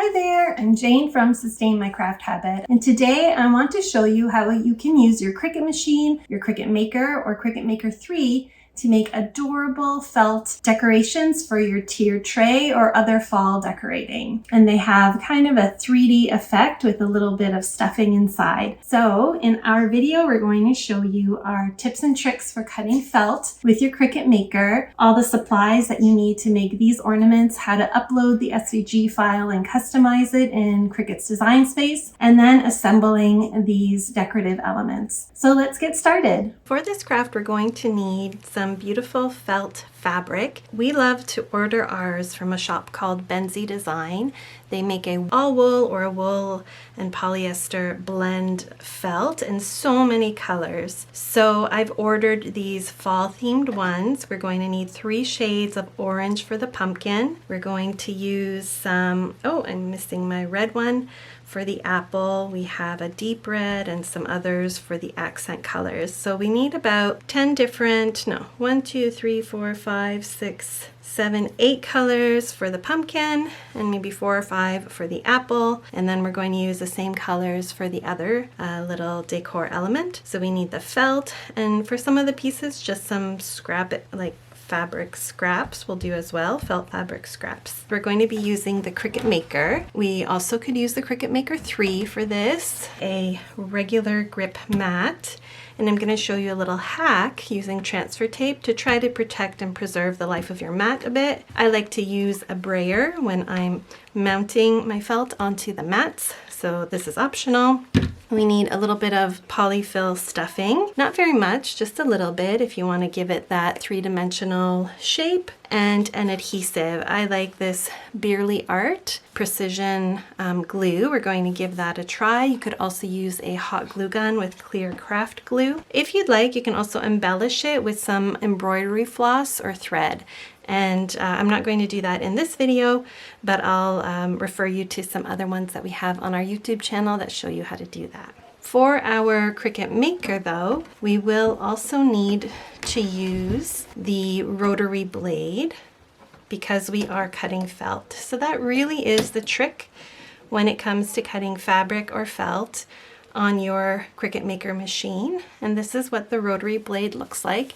Hi there, I'm Jane from Sustain My Craft Habit, and today I want to show you how you can use your Cricut machine, your Cricut Maker, or Cricut Maker 3 to make adorable felt decorations for your tiered tray or other fall decorating. And they have kind of a 3D effect with a little bit of stuffing inside. So in our video, we're going to show you our tips and tricks for cutting felt with your Cricut Maker, all the supplies that you need to make these ornaments, how to upload the SVG file and customize it in Cricut's design space, and then assembling these decorative elements. So let's get started. For this craft, we're going to need some beautiful felt fabric. We love to order ours from a shop called Benzie Design. They make a all wool or a wool and polyester blend felt in so many colors. So I've ordered these fall themed ones. We're going to need 3 shades of orange for the pumpkin. We're going to use some, oh, I'm missing my red one. For the apple, we have a deep red and some others for the accent colors. So we need about 10 different, 1, 2, 3, 4, 5, 6, 7, 8 colors for the pumpkin, and maybe 4 or 5 for the apple. And then we're going to use the same colors for the other little decor element. So we need the felt, and for some of the pieces, just some scrap, like fabric scraps will do as well, felt fabric scraps. We're going to be using the Cricut Maker. We also could use the Cricut Maker 3 for this, a regular grip mat. And I'm going to show you a little hack using transfer tape to try to protect and preserve the life of your mat a bit. I like to use a brayer when I'm mounting my felt onto the mats, so this is optional. We need a little bit of polyfill stuffing, not very much, just a little bit if you want to give it that 3-dimensional shape, and an adhesive. I like this Beerly Art precision glue. We're going to give that a try. You could also use a hot glue gun with clear craft glue. If you'd like, you can also embellish it with some embroidery floss or thread. And I'm not going to do that in this video, but I'll refer you to some other ones that we have on our YouTube channel that show you how to do that. For our Cricut Maker though, we will also need to use the rotary blade because we are cutting felt. So that really is the trick when it comes to cutting fabric or felt on your Cricut Maker machine. And this is what the rotary blade looks like.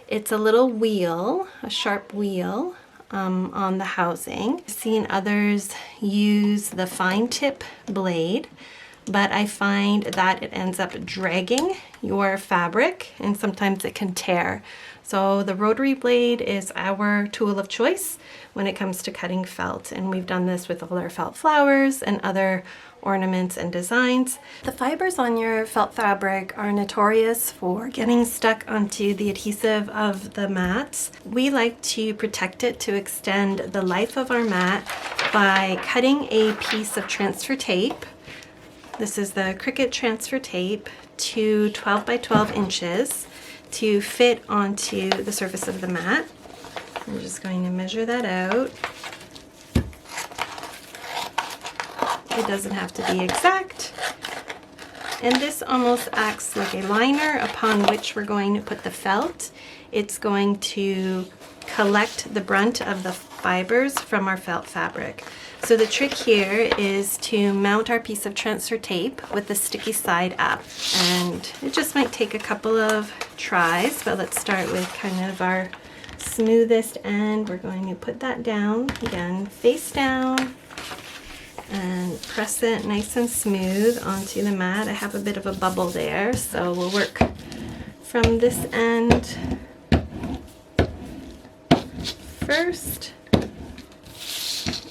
It's a little wheel, a sharp wheel on the housing. I've seen others use the fine tip blade, but I find that it ends up dragging your fabric and sometimes it can tear. So the rotary blade is our tool of choice when it comes to cutting felt, and we've done this with all our felt flowers and other ornaments and designs. The fibers on your felt fabric are notorious for getting stuck onto the adhesive of the mats. We like to protect it to extend the life of our mat by cutting a piece of transfer tape. This is the Cricut transfer tape to 12 by 12 inches to fit onto the surface of the mat. I'm just going to measure that out. It doesn't have to be exact. And this almost acts like a liner upon which we're going to put the felt. It's going to collect the brunt of the fibers from our felt fabric. So the trick here is to mount our piece of transfer tape with the sticky side up. And it just might take a couple of tries, but let's start with kind of our smoothest end. We're going to put that down, again, face down, and press it nice and smooth onto the mat. I have a bit of a bubble there, so we'll work from this end first.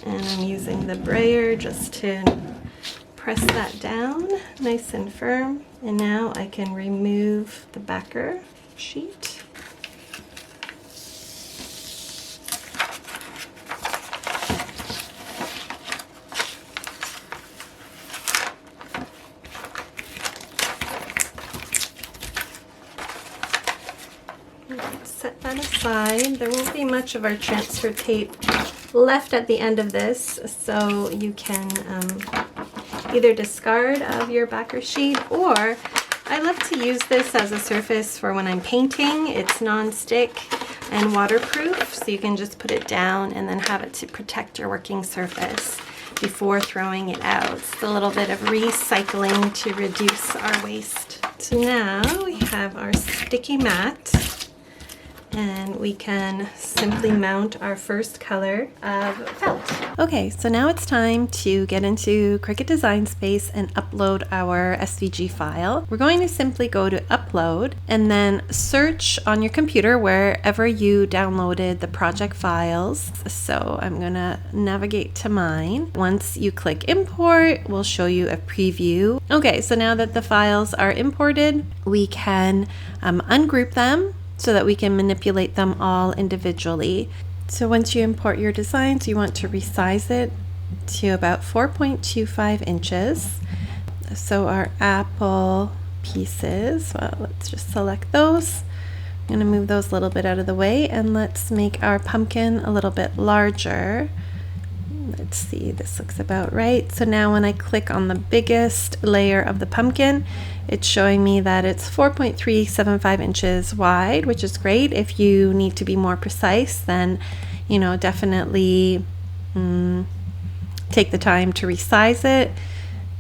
And I'm using the brayer just to press that down nice and firm. And now I can remove the backer sheet. Set that aside. There won't be much of our transfer tape left at the end of this, so you can either discard of your backer sheet, or I love to use this as a surface for when I'm painting. It's non-stick and waterproof, so you can just put it down and then have it to protect your working surface. before throwing it out. It's a little bit of recycling to reduce our waste. So now we have our sticky mat, and we can simply mount our first color of felt. Okay, so now it's time to get into Cricut Design Space and upload our SVG file. We're going to simply go to upload and then search on your computer wherever you downloaded the project files. So I'm gonna navigate to mine. Once you click import, we'll show you a preview. Okay, so now that the files are imported, we can ungroup them so that we can manipulate them all individually. So once you import your designs, you want to resize it to about 4.25 inches. So our apple pieces, well, let's just select those. I'm gonna move those a little bit out of the way, and let's make our pumpkin a little bit larger. Let's see, this looks about right. So now when I click on the biggest layer of the pumpkin, it's showing me that it's 4.375 inches wide, which is great. If you need to be more precise, then, you know, definitely take the time to resize it.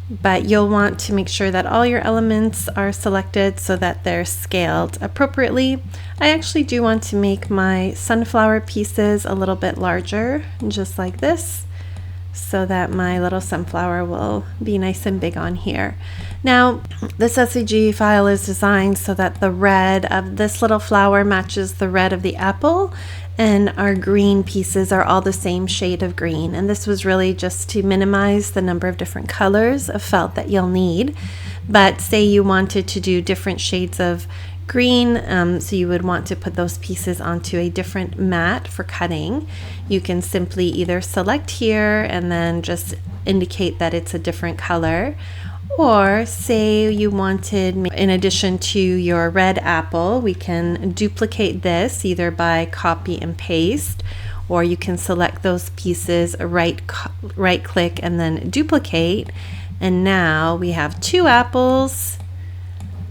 But you'll want to make sure that all your elements are selected so that they're scaled appropriately. I actually do want to make my sunflower pieces a little bit larger, just like this, so that my little sunflower will be nice and big on here. Now, this SVG file is designed so that the red of this little flower matches the red of the apple, and our green pieces are all the same shade of green. And this was really just to minimize the number of different colors of felt that you'll need. But say you wanted to do different shades of green, so you would want to put those pieces onto a different mat for cutting. You can simply either select here and then just indicate that it's a different color, or say you wanted, in addition to your red apple, we can duplicate this either by copy and paste, or you can select those pieces, right click and then duplicate, and now we have two apples.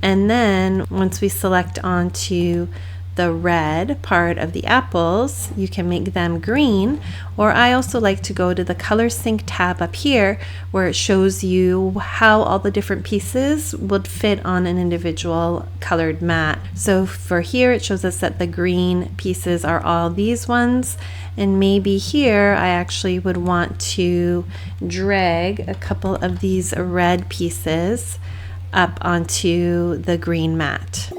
And then once we select onto the red part of the apples, you can make them green. Or I also like to go to the color sync tab up here, where it shows you how all the different pieces would fit on an individual colored mat. So for here, it shows us that the green pieces are all these ones. And maybe here I actually would want to drag a couple of these red pieces up onto the green mat.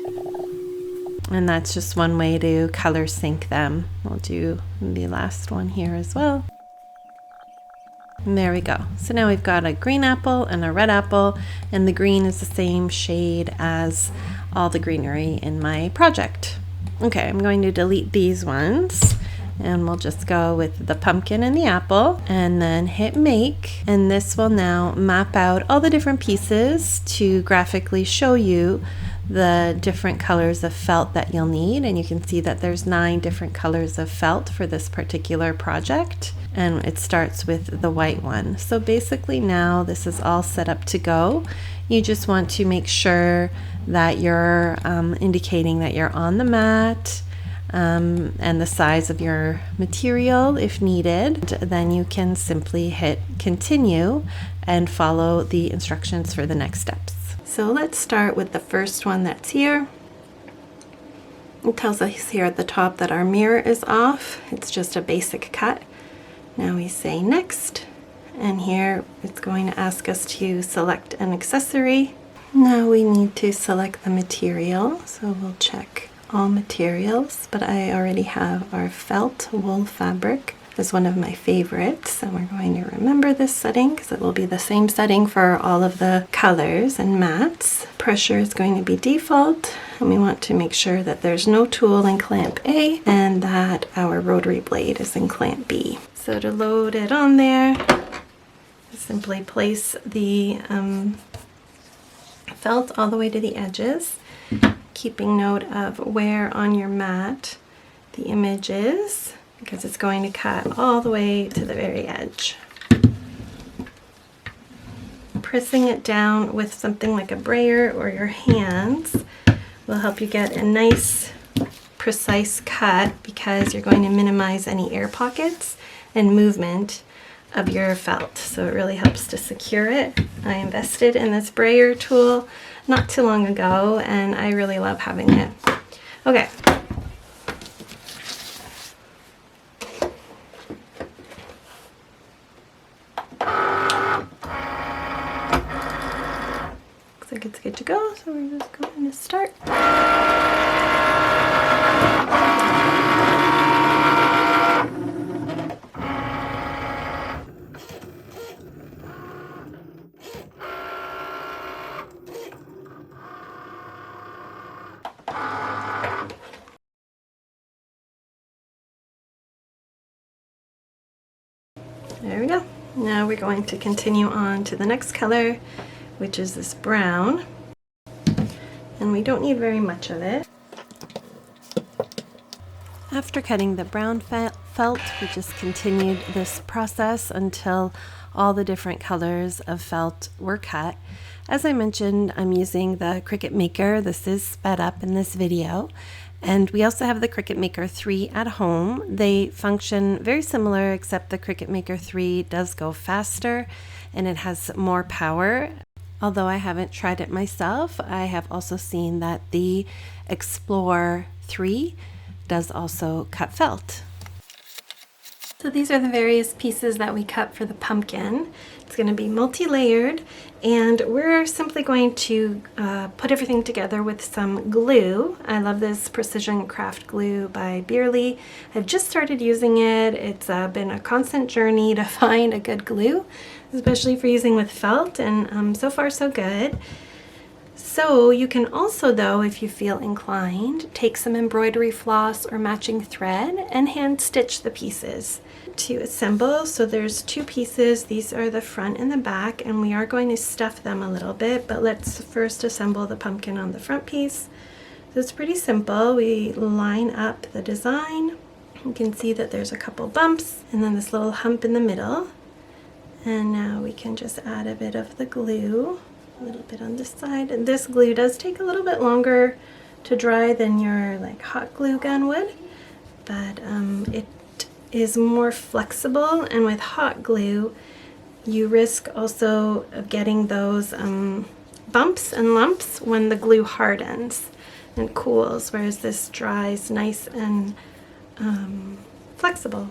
And that's just one way to color sync them. We'll do the last one here as well. And there we go. So now we've got a green apple and a red apple, and the green is the same shade as all the greenery in my project. Okay, I'm going to delete these ones, and we'll just go with the pumpkin and the apple, and then hit make. And this will now map out all the different pieces to graphically show you the different colors of felt that you'll need. And you can see that there's 9 different colors of felt for this particular project, and it starts with the white one. So basically now this is all set up to go. You just want to make sure that you're indicating that you're on the mat, and the size of your material if needed. Then you can simply hit continue and follow the instructions for the next steps. So let's start with the first one that's here. It tells us here at the top that our mirror is off. It's just a basic cut. Now we say next, and here it's going to ask us to select an accessory. Now we need to select the material, so we'll check all materials, but I already have our felt wool fabric as one of my favorites, and we're going to remember this setting because it will be the same setting for all of the colors and mats. Pressure is going to be default, and we want to make sure that there's no tool in clamp A and that our rotary blade is in clamp B. So to load it on there, simply place the felt all the way to the edges, keeping note of where on your mat the image is, because it's going to cut all the way to the very edge. Pressing it down with something like a brayer or your hands will help you get a nice precise cut, because you're going to minimize any air pockets and movement of your felt, so it really helps to secure it. I invested in this brayer tool not too long ago, and I really love having it. Okay. Looks like it's good to go, so we're just going to start. There we go. Now we're going to continue on to the next color, which is this brown. And we don't need very much of it. After cutting the brown felt, we just continued this process until all the different colors of felt were cut. As I mentioned, I'm using the Cricut Maker. This is sped up in this video. And we also have the Cricut Maker 3 at home. They function very similar, except the Cricut Maker 3 does go faster and it has more power. Although I haven't tried it myself, I have also seen that the Explore 3 does also cut felt. So these are the various pieces that we cut for the pumpkin. It's going to be multi-layered, and we're simply going to put everything together with some glue. I love this Precision Craft glue by Beerly. I've just started using it. It's been a constant journey to find a good glue, especially for using with felt, and so far so good. So you can also, though, if you feel inclined, take some embroidery floss or matching thread and hand stitch the pieces to assemble. So there's two pieces. These are the front and the back, and we are going to stuff them a little bit, but let's first assemble the pumpkin on the front piece. So it's pretty simple. We line up the design. You can see that there's a couple bumps and then this little hump in the middle. And now we can just add a bit of the glue. A little bit on this side, and this glue does take a little bit longer to dry than your like hot glue gun would, but it is more flexible, and with hot glue you risk also of getting those bumps and lumps when the glue hardens and cools, whereas this dries nice and flexible.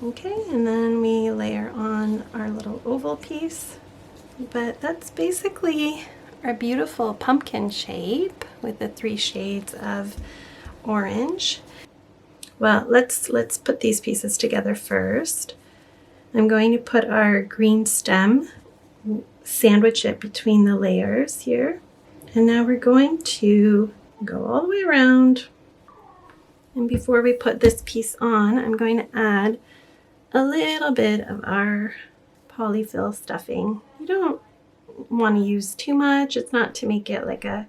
Okay, and then we layer on our little oval piece. But that's basically our beautiful pumpkin shape with the 3 shades of orange. Well, let's put these pieces together first. I'm going to put our green stem, sandwich it between the layers here. And now we're going to go all the way around. And before we put this piece on, I'm going to add a little bit of our polyfill stuffing. You don't want to use too much. It's not to make it like a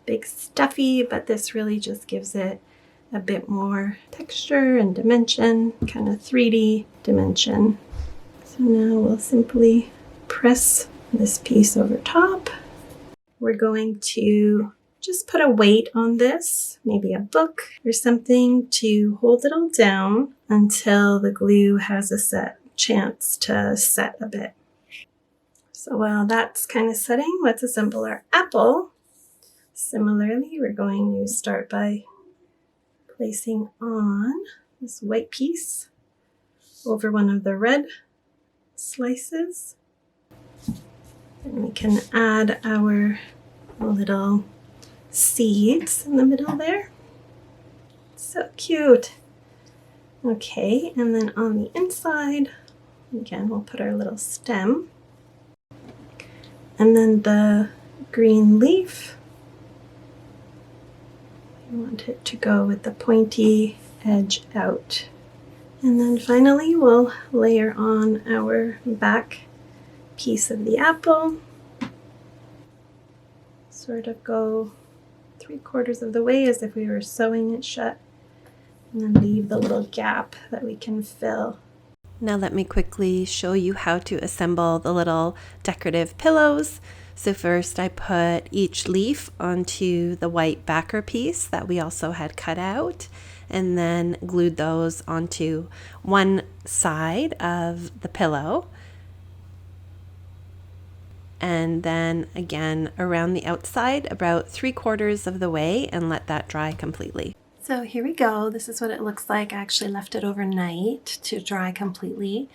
big stuffy, but this really just gives it a bit more texture and dimension, kind of 3D dimension. So now we'll simply press this piece over top. We're going to just put a weight on this, maybe a book or something, to hold it all down until the glue has a chance to set a bit. So while that's kind of setting, let's assemble our apple. Similarly, we're going to start by placing on this white piece over one of the red slices. And we can add our little seeds in the middle there. So cute. Okay, and then on the inside, again, we'll put our little stem. And then the green leaf, I want it to go with the pointy edge out. And then finally we'll layer on our back piece of the apple. Sort of go 3/4 of the way as if we were sewing it shut, and then leave the little gap that we can fill. Now let me quickly show you how to assemble the little decorative pillows. So first I put each leaf onto the white backer piece that we also had cut out, and then glued those onto one side of the pillow. And then again around the outside about 3/4 of the way and let that dry completely. So here we go. This is what it looks like. I actually left it overnight to dry completely,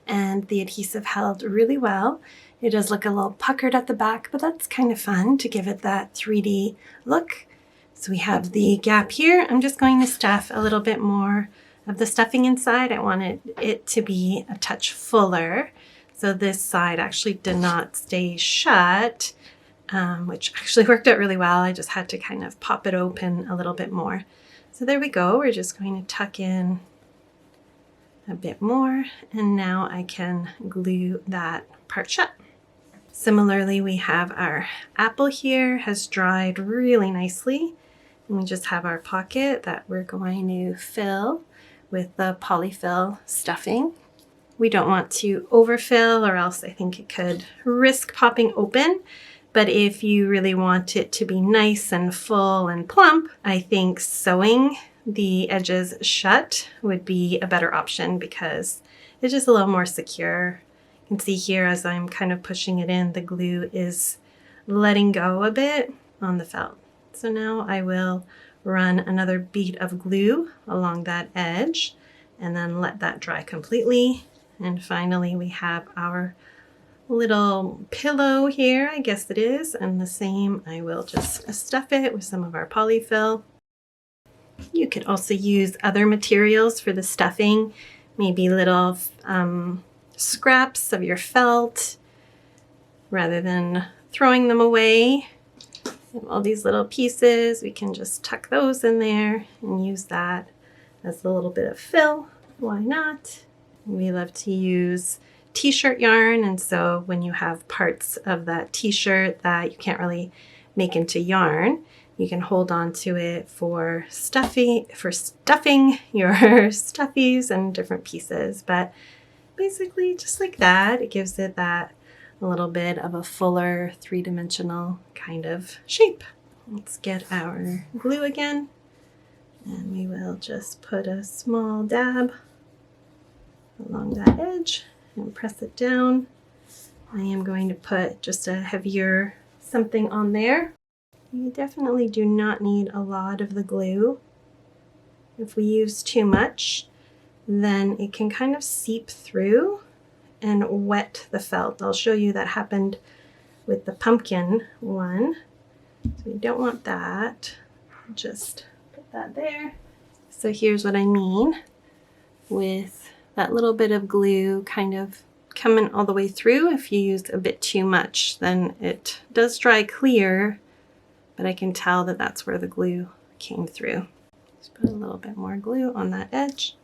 and the adhesive held really well. It does look a little puckered at the back, but that's kind of fun to give it that 3D look. So we have the gap here. I'm just going to stuff a little bit more of the stuffing inside. I wanted it to be a touch fuller. So this side actually did not stay shut, which actually worked out really well. I just had to kind of pop it open a little bit more. So there we go. We're just going to tuck in a bit more, and now I can glue that part shut. Similarly, we have our apple here, has dried really nicely. And we just have our pocket that we're going to fill with the polyfill stuffing. We don't want to overfill, or else I think it could risk popping open. But if you really want it to be nice and full and plump, I think sewing the edges shut would be a better option because it's just a little more secure. You can see here as I'm kind of pushing it in, the glue is letting go a bit on the felt. So now I will run another bead of glue along that edge and then let that dry completely. And finally, we have our little pillow here, I guess it is, and the same, I will just stuff it with some of our polyfill. You could also use other materials for the stuffing, maybe little scraps of your felt, rather than throwing them away. And all these little pieces, we can just tuck those in there and use that as a little bit of fill. Why not? We love to use t-shirt yarn, and so when you have parts of that t-shirt that you can't really make into yarn, you can hold on to it for stuffing your stuffies and different pieces. But basically just like that, it gives it that a little bit of a fuller three-dimensional kind of shape. Let's get our glue again, and we will just put a small dab along that edge and press it down. I am going to put just a heavier something on there. You definitely do not need a lot of the glue. If we use too much, then it can kind of seep through and wet the felt. I'll show you that happened with the pumpkin one. So we don't want that. Just put that there. So here's what I mean with that little bit of glue kind of coming all the way through. If you use a bit too much, then it does dry clear, but I can tell that that's where the glue came through. Just put a little bit more glue on that edge,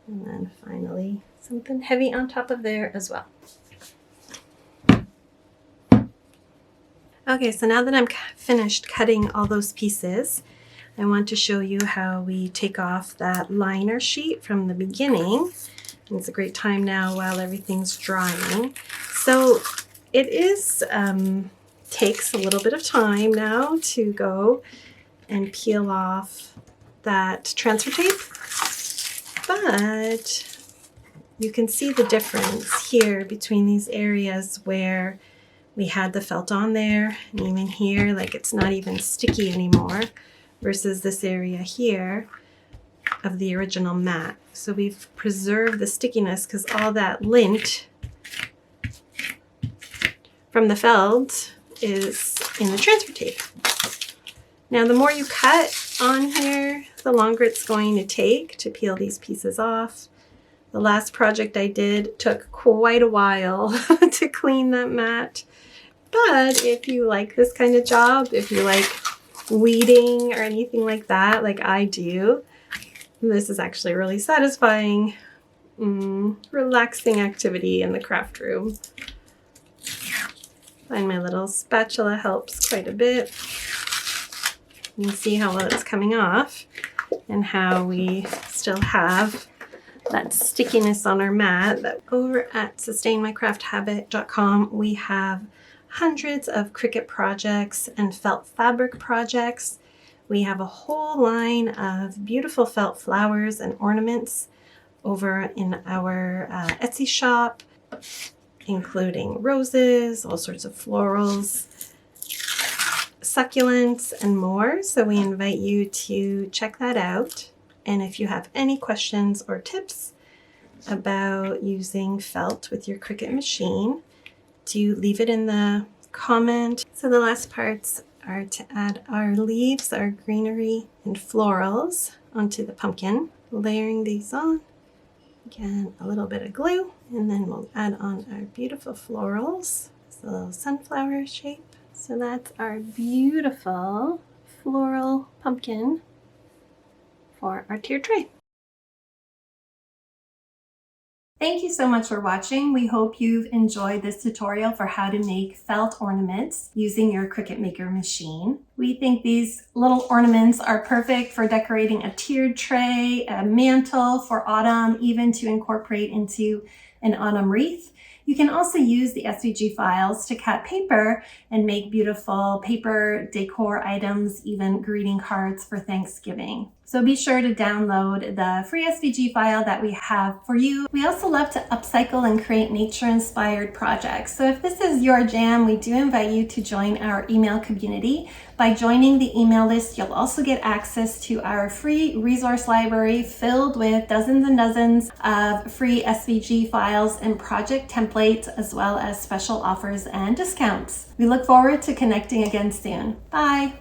and then finally something heavy on top of there as well. Okay, so now that I'm finished cutting all those pieces, I want to show you how we take off that liner sheet from the beginning. And it's a great time now while everything's drying. So it is takes a little bit of time now to go and peel off that transfer tape, but you can see the difference here between these areas where we had the felt on there, and even here, like it's not even sticky anymore, versus this area here of the original mat. So we've preserved the stickiness because all that lint from the felt is in the transfer tape. Now the more you cut on here, the longer it's going to take to peel these pieces off. The last project I did took quite a while to clean that mat. But if you like this kind of job, if you like weeding or anything like that, like I do, this is actually a really satisfying, relaxing activity in the craft room. And my little spatula helps quite a bit. You can see how well it's coming off and how we still have that stickiness on our mat. That over at sustainmycrafthabit.com, we have hundreds of Cricut projects and felt fabric projects We have a whole line of beautiful felt flowers and ornaments over in our Etsy shop, including roses, all sorts of florals, succulents, and more. So we invite you to check that out. And if you have any questions or tips about using felt with your Cricut machine, to leave it in the comment. So the last parts are to add our leaves, our greenery and florals onto the pumpkin, layering these on. Again, a little bit of glue, and then we'll add on our beautiful florals. It's a little sunflower shape. So that's our beautiful floral pumpkin for our tiered tray. Thank you so much for watching. We hope you've enjoyed this tutorial for how to make felt ornaments using your Cricut Maker machine. We think these little ornaments are perfect for decorating a tiered tray, a mantle for autumn, even to incorporate into an autumn wreath. You can also use the SVG files to cut paper and make beautiful paper decor items, even greeting cards for Thanksgiving. So be sure to download the free SVG file that we have for you. We also love to upcycle and create nature-inspired projects. So if this is your jam, we do invite you to join our email community. By joining the email list, you'll also get access to our free resource library filled with dozens and dozens of free SVG files and project templates, as well as special offers and discounts. We look forward to connecting again soon. Bye.